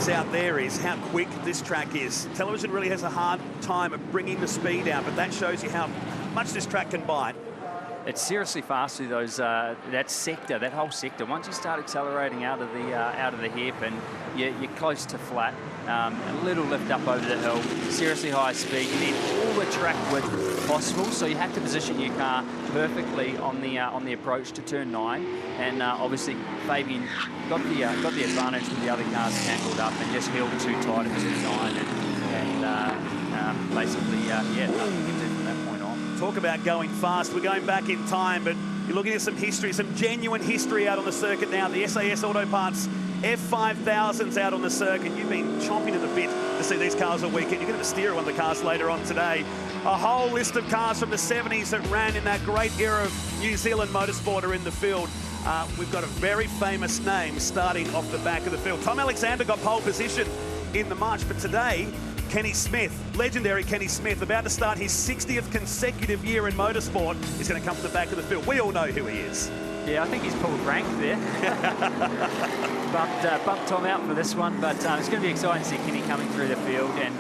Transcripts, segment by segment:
points out there is how quick this track is. Television really has a hard time of bringing the speed out, but that shows you how much this track can bite. It's seriously fast through those that sector, that whole sector. Once you start accelerating out of the hairpin, you're close to flat. A little lift up over the hill, seriously high speed. You need all the track width possible, so you have to position your car perfectly on the approach to turn 9. And obviously, Fabian got the advantage with the other cars tangled up and just held too tight at turn 9, and basically, nothing you can do from that point on. Talk about going fast. We're going back in time, but you're looking at some history, some genuine history out on the circuit now. The SAS Auto Parts F5000's out on the circuit. You've been chomping at the bit to see these cars all weekend. You're going to steer one of the cars later on today. A whole list of cars from the 70s that ran in that great era of New Zealand motorsport are in the field. We've got a very famous name starting off the back of the field. Tom Alexander got pole position in the March, but today, Kenny Smith, legendary Kenny Smith, about to start his 60th consecutive year in motorsport, is going to come to the back of the field. We all know who he is. Yeah, I think he's pulled rank there. Bumped Tom out for this one, but it's going to be exciting to see Kenny coming through the field, and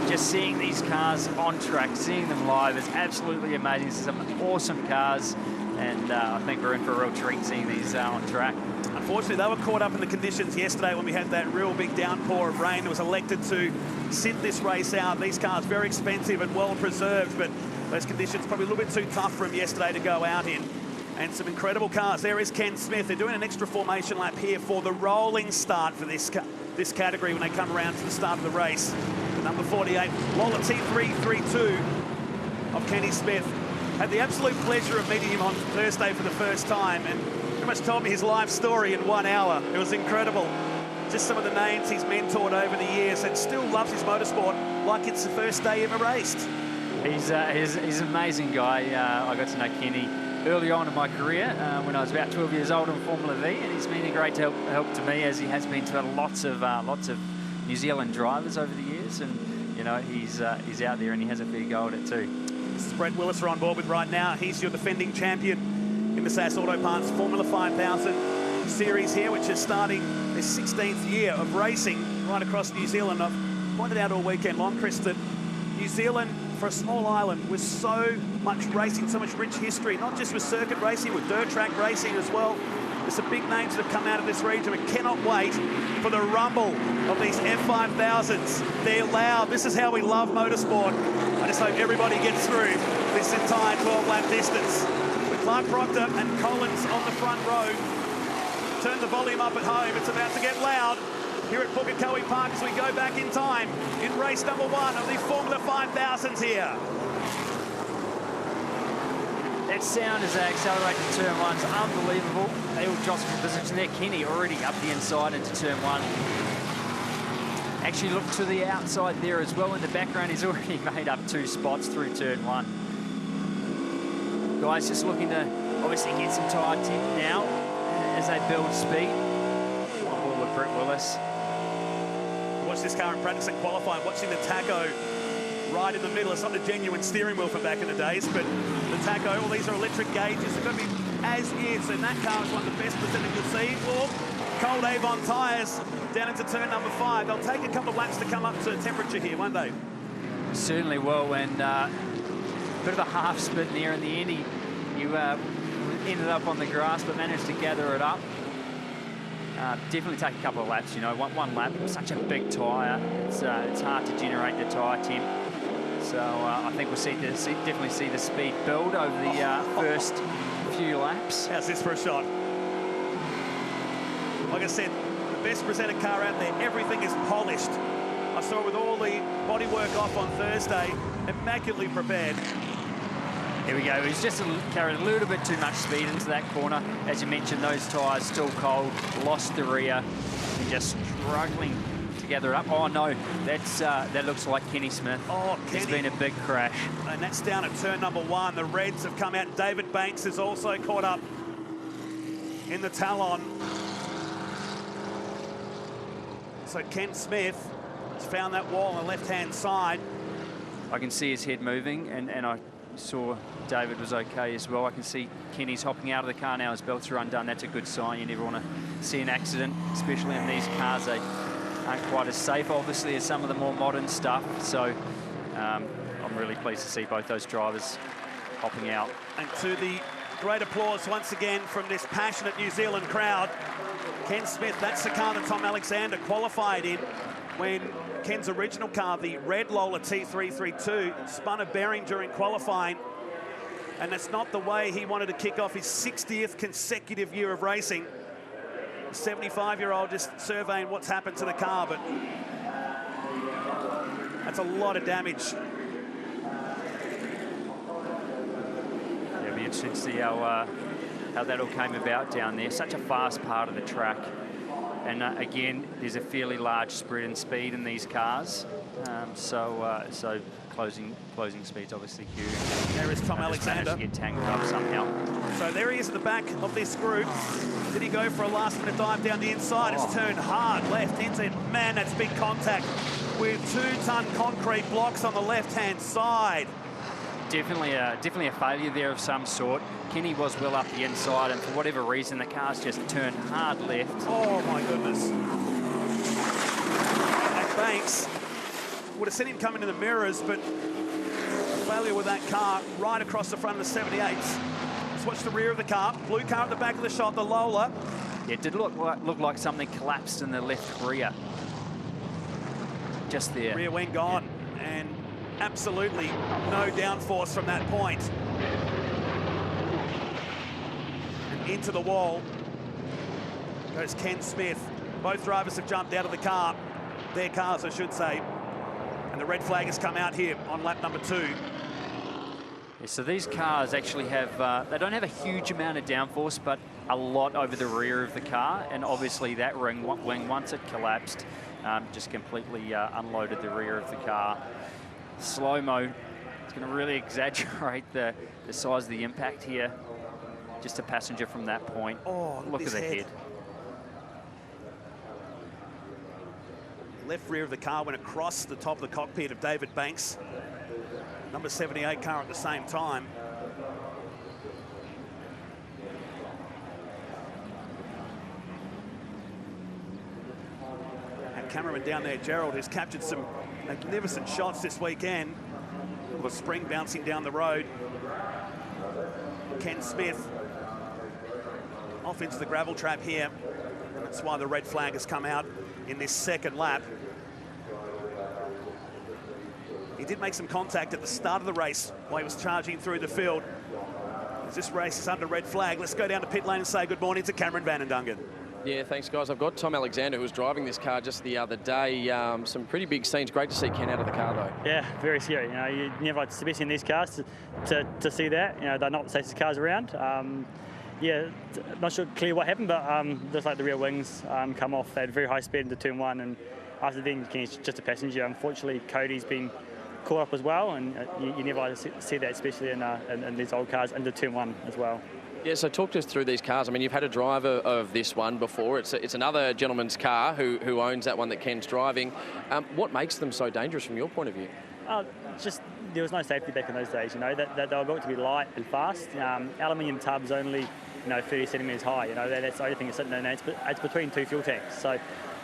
just seeing these cars on track, seeing them live is absolutely amazing. Some awesome cars, and I think we're in for a real treat seeing these on track. Unfortunately, they were caught up in the conditions yesterday when we had that real big downpour of rain that was elected to sit this race out. These cars very expensive and well preserved, but those conditions probably a little bit too tough for them yesterday to go out in. And some incredible cars. There is Ken Smith. They're doing an extra formation lap here for the rolling start for this category when they come around to the start of the race. The number 48, Lola T332 of Kenny Smith. Had the absolute pleasure of meeting him on Thursday for the first time, and pretty much told me his life story in 1 hour. It was incredible. Just some of the names he's mentored over the years, and still loves his motorsport like it's the first day he ever raced. He's an amazing guy. I got to know Kenny early on in my career when I was about 12 years old in Formula V, and he's been a great help to me, as he has been to lots of New Zealand drivers over the years. And he's out there and he has a fair go at it too. This is Brett Willis we're on board with right now. He's your defending champion in the SAS Auto Parts Formula 5000 series here, which is starting their 16th year of racing right across New Zealand. I've pointed out all weekend long, Chris, that New Zealand, for a small island, with so much racing, so much rich history, not just with circuit racing, with dirt track racing as well. There's some big names that have come out of this region. We cannot wait for the rumble of these F5000s. They're loud. This is how we love motorsport. I just hope everybody gets through this entire 12-lap distance. With Clark Proctor and Collins on the front row. Turn the volume up at home. It's about to get loud here at Pukekohe Park as we go back in time in race number 1 of the Formula 5000s here. That sound as they accelerate to turn 1 is unbelievable. They all jostle for position there. Kenny already up the inside into turn 1. Actually look to the outside there as well in the background. He's already made up 2 spots through turn 1. Guys just looking to obviously get some tyre temp now as they build speed. On board with Brett Willis. Watch this car in practice and qualifying, watching the tacho right in the middle. It's not the genuine steering wheel from back in the days, but the tacho, all these are electric gauges. They're going to be as is, and that car is one of the best presented you'll see. Or cold Avon tyres down into turn number 5. They'll take a couple of laps to come up to temperature here, won't they? Certainly will, and a bit of a half spin there in the end. You ended up on the grass, but managed to gather it up. Definitely take a couple of laps, one lap, such a big tyre. It's hard to generate the tyre temp. So I think we'll definitely see the speed build over the first few laps. How's this for a shot? Like I said, the best presented car out there, everything is polished. I saw it with all the bodywork off on Thursday, immaculately prepared. Here we go. He's just carried a little bit too much speed into that corner. As you mentioned, those tyres still cold, lost the rear, and just struggling to gather it up. Oh no, that looks like Kenny Smith. Oh, Kenny. It's been a big crash. And that's down at turn number 1. The Reds have come out. David Banks is also caught up in the Talon. So Ken Smith has found that wall on the left-hand side. I can see his head moving, and I saw David was okay as well. I can see Kenny's hopping out of the car now. His belts are undone. That's a good sign. You never want to see an accident, especially in these cars. They aren't quite as safe, obviously, as some of the more modern stuff. So I'm really pleased to see both those drivers hopping out. And to the great applause once again from this passionate New Zealand crowd. Ken Smith, that's the car that Tom Alexander qualified in when Ken's original car, the red Lola T332, spun a bearing during qualifying. And that's not the way he wanted to kick off his 60th consecutive year of racing. 75-year-old just surveying what's happened to the car, but that's a lot of damage. Yeah, it'll be interesting to see how that all came about down there. Such a fast part of the track. And again, there's a fairly large spread in speed in these cars. So closing speed's obviously huge. There is Tom Alexander. To get tangled up somehow. So there he is at the back of this group. Did he go for a last-minute dive down the inside? It's turned hard left into it. Man, that's big contact with 2-ton concrete blocks on the left-hand side. Definitely a failure there of some sort. Kenny was well up the inside, and for whatever reason, the car's just turned hard left. Oh, my goodness. And Banks would have seen him come into the mirrors, but a failure with that car right across the front of the 78s. Let's watch the rear of the car. Blue car at the back of the shot, the Lola. Yeah, it did look like something collapsed in the left rear. Just there. Rear wing gone, and absolutely no downforce from that point. And into the wall goes Ken Smith. Both drivers have jumped out of the car. Their cars, I should say. And the red flag has come out here on lap number 2. Yeah, so these cars actually have, they don't have a huge amount of downforce, but a lot over the rear of the car. And obviously that wing, once it collapsed, just completely unloaded the rear of the car. Slow-mo, it's going to really exaggerate the size of the impact here. Just a passenger from that point. Oh, look at the head. Left rear of the car went across the top of the cockpit of David Banks. Number 78 car at the same time. And cameraman down there, Gerald, who's captured some magnificent shots this weekend. With a spring bouncing down the road. Ken Smith off into the gravel trap here. And that's why the red flag has come out in this second lap. He did make some contact at the start of the race while he was charging through the field. As this race is under red flag, let's go down to pit lane and say good morning to Cameron Van den Dungen. Yeah, thanks, guys. I've got Tom Alexander, who was driving this car just the other day. Some pretty big scenes. Great to see Ken out of the car, though. Yeah, very scary. You know, you never like to be in these cars to see that. You know, they're not the safest cars around. Yeah, not sure clear what happened, but just like the rear wings come off. They had very high speed into turn 1, and after then, Kenny's just a passenger. Unfortunately, Cody's been caught up as well, and you never like to see that, especially in these old cars into turn 1 as well. Yeah, so talk to us through these cars. I mean, you've had a driver of this one before. It's another gentleman's car who owns that one that Ken's driving. What makes them so dangerous from your point of view? Just there was no safety back in those days. You know that they were built to be light and fast. Aluminium tubs only 30 centimetres high. You know that's the only thing that's sitting in there. It's between 2 fuel tanks. So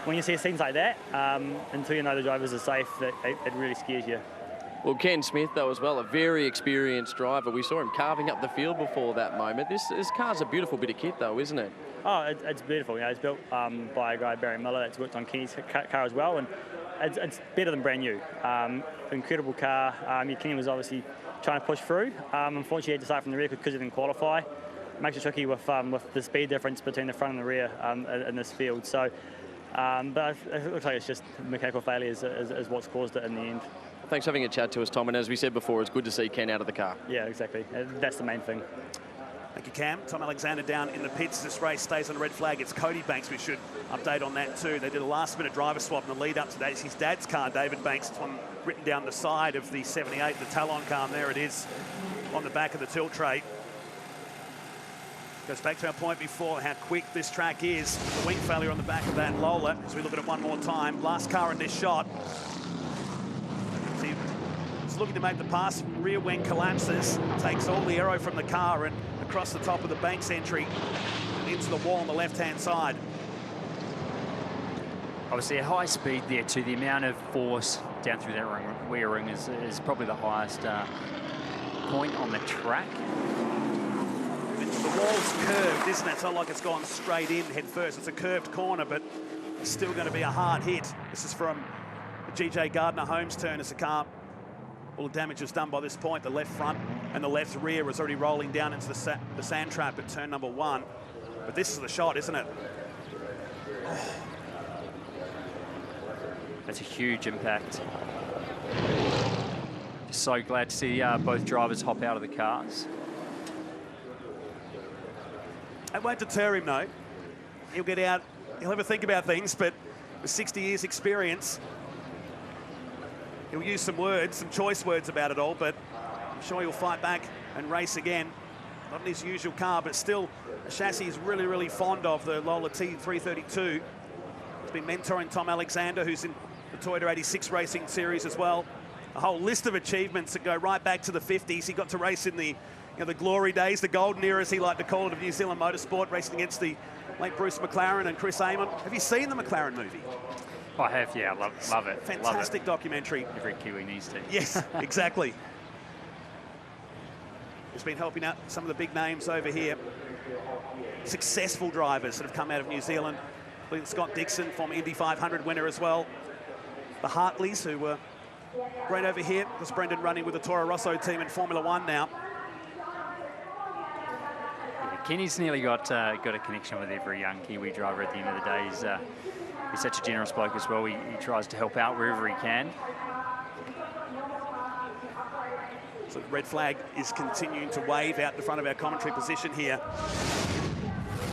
when you see scenes like that, until you know the drivers are safe, it really scares you. Well, Ken Smith, though, as well, a very experienced driver. We saw him carving up the field before that moment. This car's a beautiful bit of kit, though, isn't it? Oh, it's beautiful. You know, it's built by a guy, Barry Miller, that's worked on Kenny's car as well, and it's better than brand new. Incredible car. Kenny was obviously trying to push through. Unfortunately, he had to start from the rear because he didn't qualify. Makes it tricky with the speed difference between the front and the rear in this field. So, but it looks like it's just mechanical failures is what's caused it in the end. Thanks for having a chat to us, Tom. And as we said before, it's good to see Ken out of the car. Yeah, exactly. That's the main thing. Thank you, Cam. Tom Alexander down in the pits. This race stays on the red flag. It's Cody Banks. We should update on that too. They did a last-minute driver swap in the lead up to that. It's his dad's car, David Banks. It's one written down the side of the 78, the Talon car. And there it is on the back of the tilt tray. Goes back to our point before, how quick this track is. The wing failure on the back of that Lola. As we look at it one more time. Last car in this shot. See, it's looking to make the pass. Rear wing collapses. Takes all the aero from the car and across the top of the Banks entry and into the wall on the left-hand side. Obviously, a high speed there too. The amount of force down through that rear ring is probably the highest point on the track. The wall's curved, isn't it? It's not like it's gone straight in head first. It's a curved corner, but it's still going to be a hard hit. This is from the GJ Gardner Holmes turn as the car. All the damage was done by this point. The left front and the left rear was already rolling down into the sand trap at turn number 1. But this is the shot, isn't it? Oh. That's a huge impact. Just so glad to see both drivers hop out of the cars. It won't deter him, no. He'll get out, he'll have a think about things, but with 60 years experience, he'll use some words, some choice words about it all, but I'm sure he'll fight back and race again. Not in his usual car, but still a chassis he's really, really fond of, the Lola T332. He's been mentoring Tom Alexander, who's in the Toyota 86 Racing Series as well. A whole list of achievements that go right back to the 50s. He got to race in the the glory days, the golden era, as he liked to call it, of New Zealand motorsport, racing against the late Bruce McLaren and Chris Amon. Have you seen the McLaren movie? I have, yeah, love it. Fantastic love it. Documentary. Every Kiwi needs to. Yes, exactly. He's been helping out some of the big names over here. Successful drivers that have come out of New Zealand. Scott Dixon, former Indy 500 winner as well. The Hartleys, who were great over here. There's Brendan running with the Toro Rosso team in Formula One now. Kenny's nearly got a connection with every young Kiwi driver at the end of the day. He's such a generous bloke as well. He tries to help out wherever he can. So the red flag is continuing to wave out the front of our commentary position here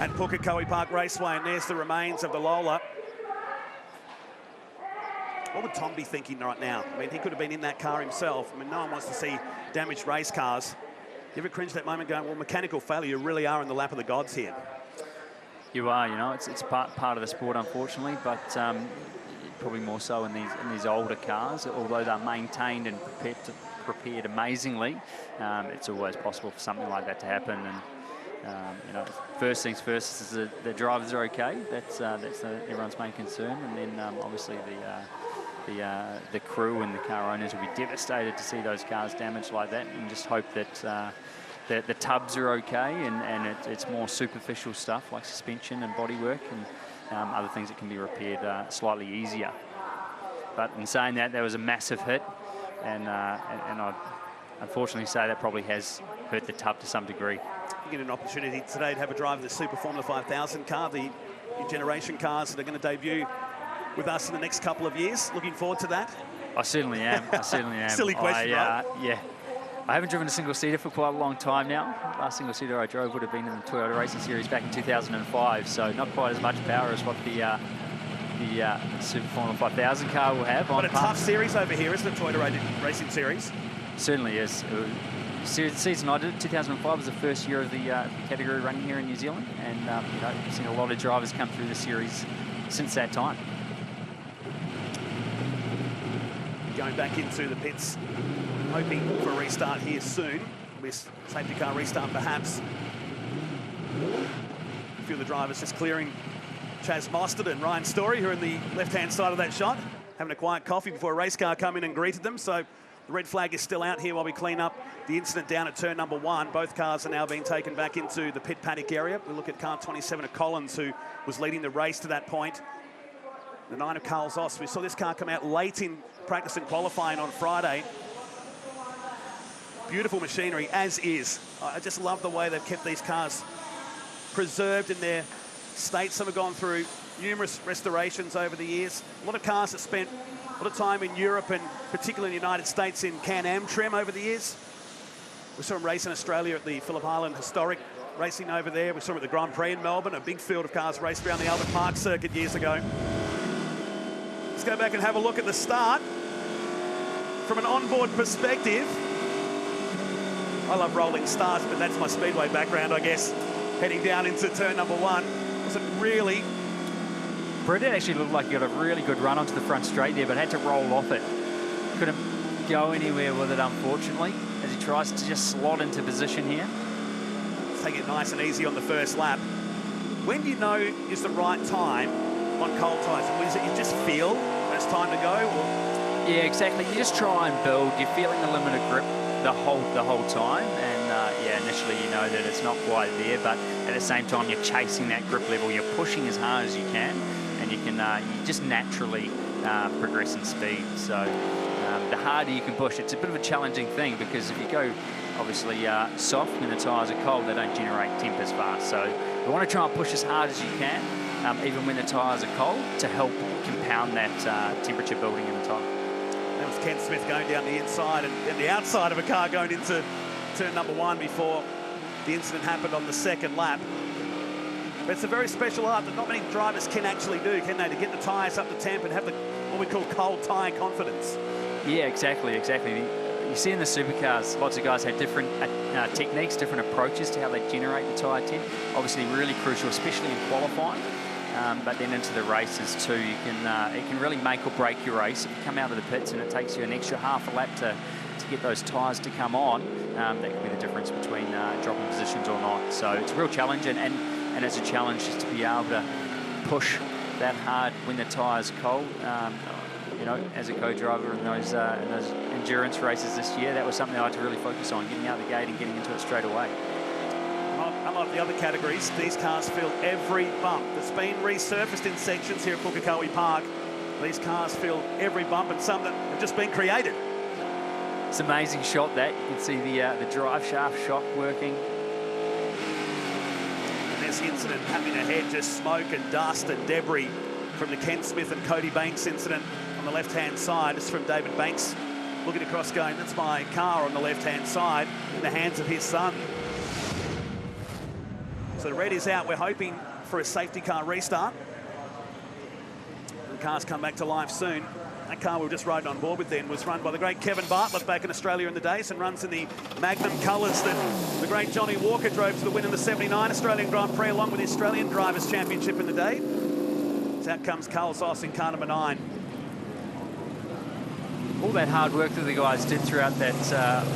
at Pukekohe Park Raceway, and there's the remains of the Lola. What would Tom be thinking right now? I mean, he could have been in that car himself. I mean, no one wants to see damaged race cars. You ever cringe that moment going, well, mechanical failure, you really are in the lap of the gods here? You are, you know, it's part of the sport, unfortunately, but probably more so in these older cars. Although they're maintained and prepared amazingly, it's always possible for something like that to happen. And you know, first things first is the drivers are okay. That's everyone's main concern, and then obviously the crew and the car owners will be devastated to see those cars damaged like that, and just hope that the tubs are okay, and it's more superficial stuff like suspension and bodywork and other things that can be repaired slightly easier. But in saying that, there was a massive hit, and I unfortunately say that probably has hurt the tub to some degree. You get an opportunity today to have a drive of the Super Formula 5000 car, the new generation cars that are going to debut with us in the next couple of years. Looking forward to that? I certainly am. I certainly am. Silly question, right? Yeah. I haven't driven a single-seater for quite a long time now. Last single-seater I drove would have been in the Toyota Racing Series back in 2005, so not quite as much power as what the Super Formula 5000 car will have. But a tough series over here, isn't it, Toyota Racing Series? Certainly is. The season I did, 2005, was the first year of the category running here in New Zealand, and you know, I've seen a lot of drivers come through the series since that time. Going back into the pits, hoping for a restart here soon. With safety car restart, perhaps. A few of the drivers just clearing Chaz Mostert and Ryan Story, who are in the left-hand side of that shot, having a quiet coffee before a race car come in and greeted them. So the red flag is still out here while we clean up the incident down at turn number 1. Both cars are now being taken back into the pit paddock area. We look at car 27 of Collins, who was leading the race to that point. The 9 of Carl Zoss. We saw this car come out late in practice and qualifying on Friday. Beautiful machinery, as is. I just love the way they've kept these cars preserved in their state. Some have gone through numerous restorations over the years. A lot of cars that spent a lot of time in Europe and particularly in the United States in Can-Am trim over the years. We saw them race in Australia at the Phillip Island Historic racing over there. We saw them at the Grand Prix in Melbourne. A big field of cars raced around the Albert Park circuit years ago. Let's go back and have a look at the start. From an onboard perspective, I love rolling starts, but that's my speedway background, I guess. Heading down into turn number 1. Wasn't really... Brett actually looked like he got a really good run onto the front straight there, but had to roll off it. Couldn't go anywhere with it, unfortunately, as he tries to just slot into position here. Take it nice and easy on the first lap. When do you know is the right time on cold tyres? What is it you just feel when it's time to go? Or? Yeah, exactly. You just try and build. You're feeling the limit of grip the whole time, and yeah, initially you know that it's not quite there, but at the same time you're chasing that grip level. You're pushing as hard as you can, and you just naturally progress in speed. So the harder you can push, it's a bit of a challenging thing, because if you go obviously soft when the tyres are cold, they don't generate temp as fast. So you want to try and push as hard as you can, even when the tyres are cold, to help compound that temperature building in the tyre. That was Ken Smith going down the inside and the outside of a car going into turn number 1 before the incident happened on the second lap. But it's a very special art that not many drivers can actually do, can they? To get the tyres up to temp and have what we call cold tyre confidence. Yeah, exactly. You see in the supercars, lots of guys have different techniques, different approaches to how they generate the tyre temp. Obviously really crucial, especially in qualifying. But then into the races too, it can really make or break your race. If you come out of the pits and it takes you an extra half a lap to get those tyres to come on, that can be the difference between dropping positions or not. So it's a real challenge, and it's a challenge just to be able to push that hard when the tyres are cold. You know, as a co-driver in those endurance races this year, that was something I had to really focus on, getting out the gate and getting into it straight away. Unlike the other categories, these cars feel every bump that's been resurfaced in sections here at Pukekohe Park. These cars feel every bump, and some that have just been created. It's an amazing shot that. You can see the drive shaft shock working. And this incident happening ahead, just smoke and dust and debris from the Ken Smith and Cody Banks incident on the left-hand side. This is from David Banks looking across going, that's my car on the left-hand side in the hands of his son. So the red is out. We're hoping for a safety car restart. The cars come back to life soon. That car we were just riding on board with then was run by the great Kevin Bartlett back in Australia in the days, and runs in the Magnum colours that the great Johnny Walker drove to the win in the '79 Australian Grand Prix, along with the Australian Drivers' Championship in the day. So out comes Carl Sauce in car number 9. All that hard work that the guys did throughout that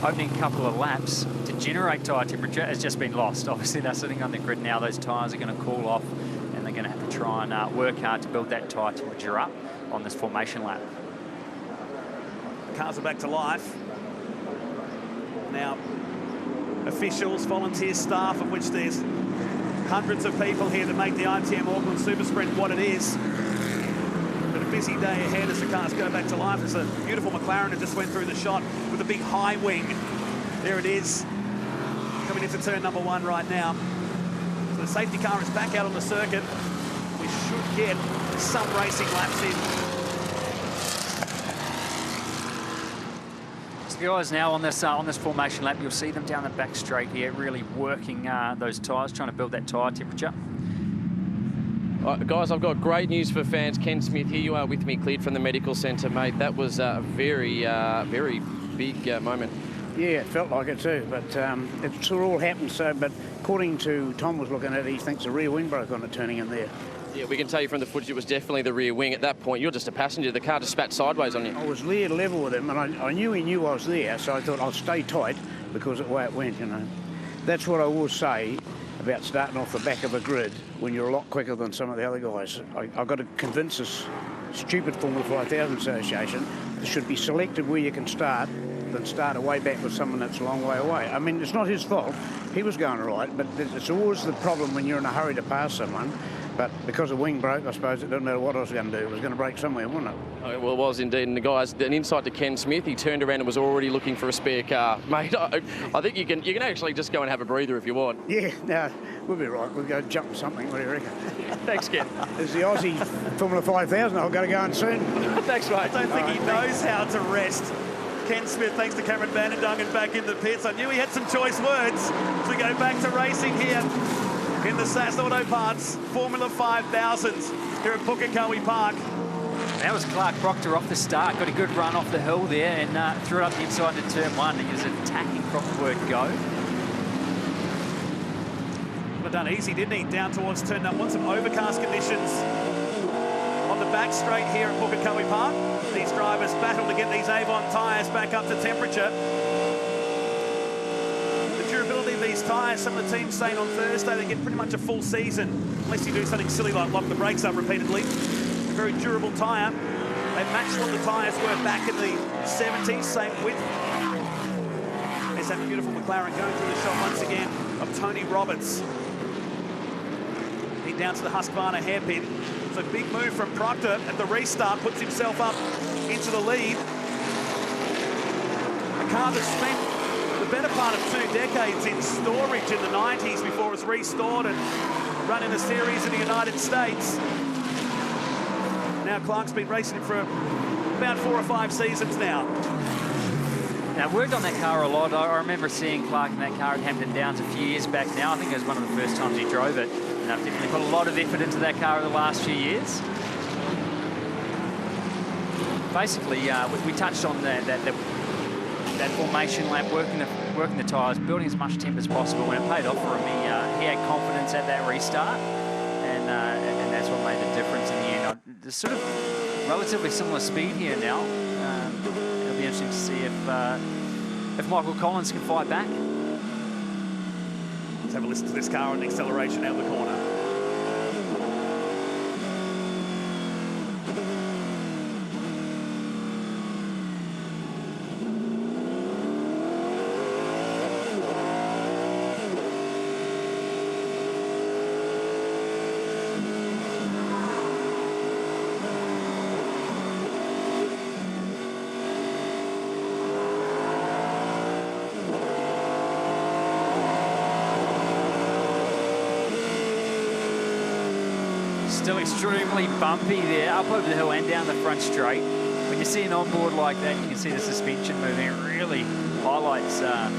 opening couple of laps to generate tyre temperature has just been lost. Obviously they're sitting on the grid now, those tyres are going to cool off, and they're going to have to try and work hard to build that tyre temperature up on this formation lap. Cars are back to life. Now, officials, volunteer staff, of which there's hundreds of people here that make the ITM Auckland Super Sprint what it is. But a busy day ahead as the cars go back to life. There's a beautiful McLaren that just went through the shot with a big high wing. There it is, coming into turn number 1 right now. So the safety car is back out on the circuit. We should get some racing laps in. So the guys now on this formation lap, you'll see them down the back straight here, really working those tyres, trying to build that tyre temperature. Guys, I've got great news for fans. Ken Smith, here you are with me, cleared from the medical centre, mate. That was a very, very big moment. Yeah, it felt like it too, but it sort of all happened so, but according to Tom was looking at it, he thinks the rear wing broke on it turning in there. Yeah, we can tell you from the footage it was definitely the rear wing. At that point, you're just a passenger. The car just spat sideways on you. I was there level with him, and I knew he knew I was there, so I thought I'll stay tight because of the way it went, you know. That's what I will say about starting off the back of a grid when you're a lot quicker than some of the other guys. I've got to convince this stupid Formula 5000 Association it should be selected where you can start than start away back with someone that's a long way away. I mean, it's not his fault. He was going right, but it's always the problem when you're in a hurry to pass someone. But because the wing broke, I suppose it didn't matter what I was going to do. It was going to break somewhere, wasn't it? Oh, well, it was indeed. And the guys, an insight to Ken Smith, he turned around and was already looking for a spare car. Mate, I think you can actually just go and have a breather if you want. Yeah, no, we'll be right. We'll go jump something. What do you reckon? Thanks, Ken. There's the Aussie Formula 5000. I've got to go in soon. Thanks, mate. I don't think he knows how to rest. Ken Smith, thanks to Cameron Vanderdungen back in the pits. I knew he had some choice words as we go back to racing here in the SAS Auto Parts Formula 5000 here at Pukekohe Park. That was Clark Proctor off the start, got a good run off the hill there and threw it up the inside into turn 1. He was attacking from the word go. Well done easy, didn't he? Down towards turn number 1, some overcast conditions on the back straight here at Pukekohe Park. These drivers battle to get these Avon tyres back up to temperature. The durability of these these tyres, some of the teams saying on Thursday they get pretty much a full season, unless you do something silly like lock the brakes up repeatedly. Very durable tyre. They matched what the tyres were back in the 70s, same width. There's that beautiful McLaren going through the shot once again of Tony Roberts. He down to the Husqvarna hairpin. It's a big move from Proctor at the restart, puts himself up into the lead. A car that spent the better part of 2 decades in storage in the 90s before it was restored and run in a series in the United States. Now Clark's been racing it for about 4 or 5 seasons now. Now, I've worked on that car a lot. I remember seeing Clark in that car at Hampton Downs a few years back now. I think it was one of the first times he drove it. And I've definitely put a lot of effort into that car over the last few years. Basically, we touched on that formation lap, working the tyres, building as much temp as possible. When it paid off for him, he had confidence at that restart, and that's what made the difference in the end. There's sort of relatively similar speed here now. It'll be interesting to see if Michael Collins can fight back. Let's have a listen to this car on the acceleration out of the corner. Still extremely bumpy there, up over the hill and down the front straight. When you see an onboard like that, you can see the suspension moving. It really highlights the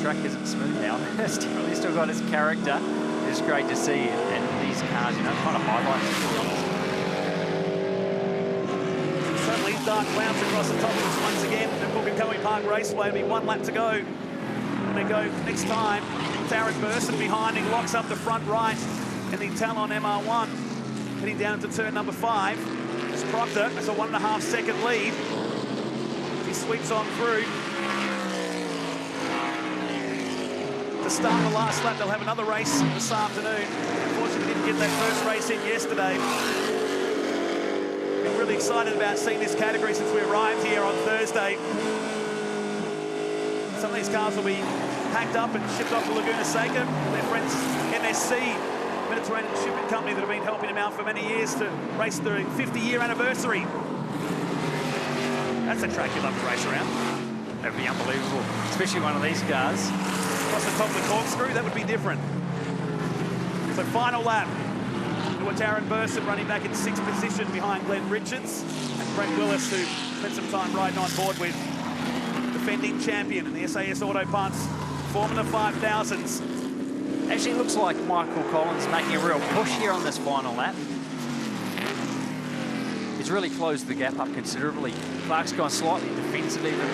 track isn't smooth now. It's definitely still got its character. It's great to see, and these cars, you know, kind of highlight it. Certainly dark clouds across the top of this once again at Pukekohe Park Raceway. It'll be 1 lap to go. And they go next time. Taryn Burson behind him, locks up the front right in the Talon MR1. Heading down to turn number 5. It's Proctor. That's a 1.5 second lead. He sweeps on through. To start the last lap, they'll have another race this afternoon. Unfortunately, didn't get that first race in yesterday. Been really excited about seeing this category since we arrived here on Thursday. Some of these cars will be packed up and shipped off to Laguna Seca. Their friends MSC, Mediterranean Shipping Company, that have been helping him out for many years to race the 50-year anniversary. That's a track you love to race around. That'd be unbelievable, especially one of these cars. Across the top of the corkscrew, that would be different. So final lap. Taryn Burson running back in 6th position behind Glenn Richards and Brett Willis, who spent some time riding on board with defending champion in the SAS Auto Parts Formula 5000s. Actually looks like Michael Collins making a real push here on this final lap. He's really closed the gap up considerably. Clark's gone slightly defensive, even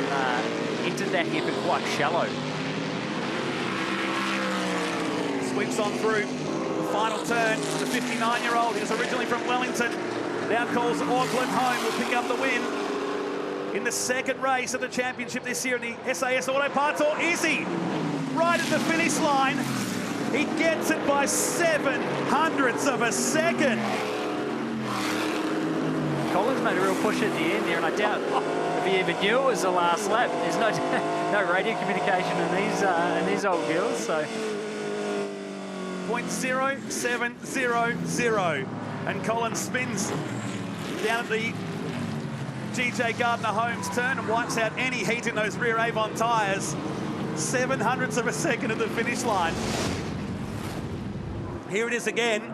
entered that hairpin quite shallow. Sweeps on through the final turn. The 59-year-old, he was originally from Wellington, now calls Auckland home, will pick up the win in the second race of the championship this year in the SAS Auto Parts. Or is he? Right at the finish line. He gets it by 0.07 of a second. Collins made a real push at the end there, and I doubt if he even knew it was the last lap. There's no radio communication in these old girls, so. 0.0700, and Collins spins down at the GJ Gardner Holmes turn and wipes out any heat in those rear Avon tyres. 0.07 of a second at the finish line. Here it is again.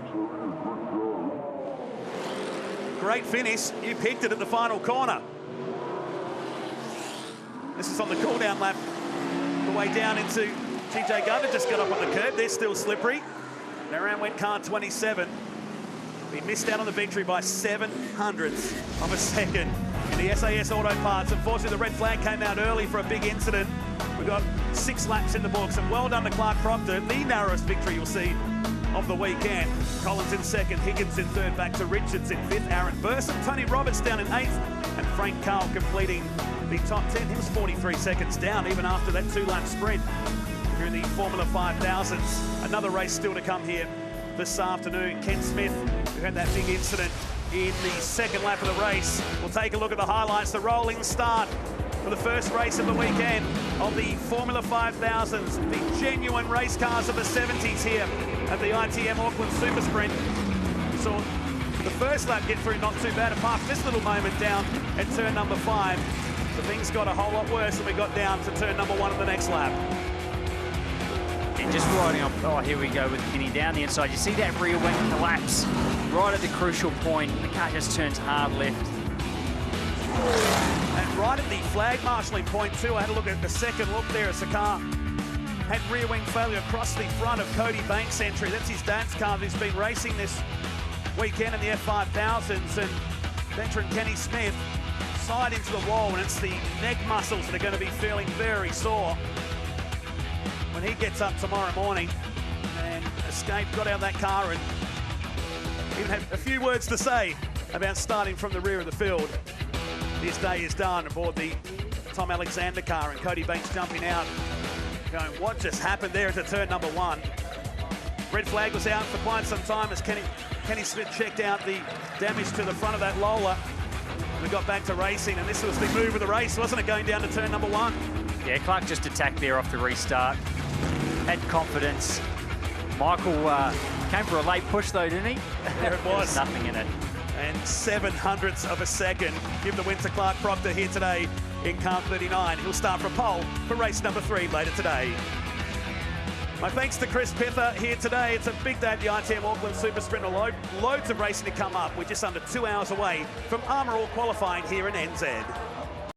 Great finish. You picked it at the final corner. This is on the cool-down lap. The way down into GJ Gardner, just got up on the curb. They're still slippery. And around went car 27. We missed out on the victory by 0.07 of a second in the SAS Auto Parts. Unfortunately, the red flag came out early for a big incident. We've got 6 laps in the books, and well done to Clark Proctor, the narrowest victory you'll see of the weekend. Collins in 2nd, Higgins in 3rd, back to Richards in 5th, Aaron Burson, Tony Roberts down in 8th, and Frank Carl completing the top 10. He was 43 seconds down even after that 2-lap sprint. If here in the Formula 5000s. Another race still to come here this afternoon. Ken Smith, who had that big incident in the second lap of the race. We'll take a look at the highlights, the rolling start for the first race of the weekend of the Formula 5000s, the genuine race cars of the 70s here at the ITM Auckland Super Sprint. So the first lap get through not too bad, apart from this little moment down at turn number 5. So things got a whole lot worse when we got down to turn number 1 of the next lap. And just riding off, oh, here we go with Kenny down the inside. You see that rear wing collapse right at the crucial point. The car just turns hard left. And right at the flag marshalling point too, I had a look at the second look there as the car had rear wing failure across the front of Cody Banks' entry. That's his dad's car who's been racing this weekend in the F5000s, and veteran Kenny Smith side into the wall, and it's the neck muscles that are going to be feeling very sore when he gets up tomorrow morning. And Escape got out of that car and even had a few words to say about starting from the rear of the field. His day is done aboard the Tom Alexander car, and Cody Banks jumping out, going, what just happened there into turn number 1? Red flag was out for quite some time as Kenny Smith checked out the damage to the front of that Lola. We got back to racing, and this was the move of the race, wasn't it, going down to turn number 1? Yeah, Clark just attacked there off the restart. Had confidence. Michael came for a late push though, didn't he? There it was. There was nothing in it. And 7/100ths of a second. Give the win to Clark Proctor here today in car 39. He'll start from pole for race number 3 later today. My thanks to Chris Pither here today. It's a big day at the ITM Auckland Super Sprint. Loads of racing to come up. We're just under 2 hours away from Armour All qualifying here in NZ.